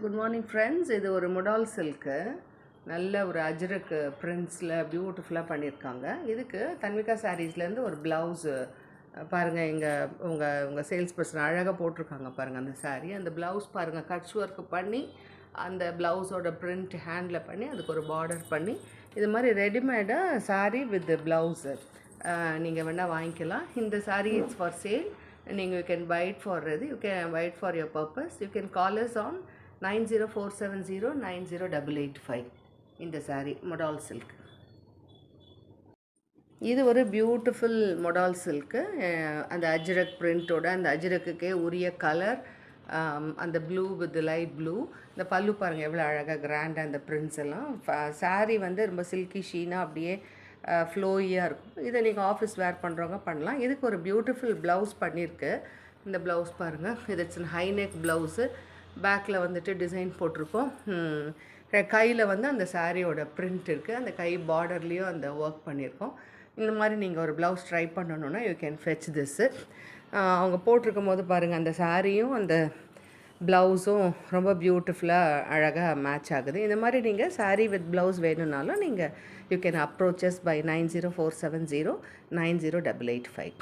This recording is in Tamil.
Good morning friends. இது ஒரு முடால் சில்க்கு, நல்ல ஒரு அஜ்ரக் பிரிண்ட்ஸில் பியூட்டிஃபுல்லாக பண்ணியிருக்காங்க. இதுக்கு தன்விகா சாரீஸ்லேருந்து ஒரு ப்ளவுஸு பாருங்கள். இங்கே உங்கள் சேல்ஸ் பர்சன் அழகாக போட்டிருக்காங்க பாருங்கள். அந்த சாரீ, அந்த ப்ளவுஸ் பாருங்கள், கட்ச் ஒர்க் பண்ணி அந்த ப்ளவுஸோட பிரிண்ட் ஹேண்டில் பண்ணி அதுக்கு ஒரு பார்டர் பண்ணி இது மாதிரி ரெடிமேடாக சாரீ வித் ப்ளவுஸு நீங்கள் வேணால் வாங்கிக்கலாம். இந்த சாரீ இட்ஸ் ஃபார் சேல். நீங்கள் you can buy it for you can buy it for your purpose. You can call us on 9047090885. இந்த சாரீ மொடால் சில்க். இது ஒரு பியூட்டிஃபுல் மொடால் சில்க்கு. அந்த அஜ்ரக் பிரிண்ட்டோட அந்த அஜ்ரக்குக்கே உரிய கலர், அந்த ப்ளூ வித் லைட் ப்ளூ. இந்த பல்லு பாருங்கள் எவ்வளோ அழகாக கிராண்டாக அந்த பிரிண்ட்ஸ் எல்லாம். சாரீ வந்து ரொம்ப சில்கி ஷீனாக அப்படியே ஃப்ளோயியாக இருக்கும். இதை நீங்கள் ஆஃபீஸ் வேர் பண்ணுறவங்க பண்ணலாம். இதுக்கு ஒரு பியூட்டிஃபுல் ப்ளவுஸ் பண்ணியிருக்கு. இந்த ப்ளவுஸ் பாருங்கள், இது இட்ஸ் ஹை நெக் ப்ளவுஸு. பேக்கில் வந்துட்டு டிசைன் போட்டிருக்கோம். கையில் வந்து அந்த சாரியோட பிரிண்ட் இருக்குது. அந்த கை பார்டர்லேயும் அந்த ஒர்க் பண்ணியிருக்கோம். இந்த மாதிரி நீங்கள் ஒரு ப்ளவுஸ் ட்ரை பண்ணணுன்னா யூ கேன் ஃபெச் திஸ்ஸு. அவங்க போட்டிருக்கும் போது பாருங்கள், அந்த சாரியும் அந்த ப்ளவுஸும் ரொம்ப பியூட்டிஃபுல்லாக அழகாக மேட்ச் ஆகுது. இந்த மாதிரி நீங்கள் சாரீ வித் ப்ளவுஸ் வேணும்னாலும் நீங்கள் யூ கேன் அப்ரோச்சஸ் பை 9047090885.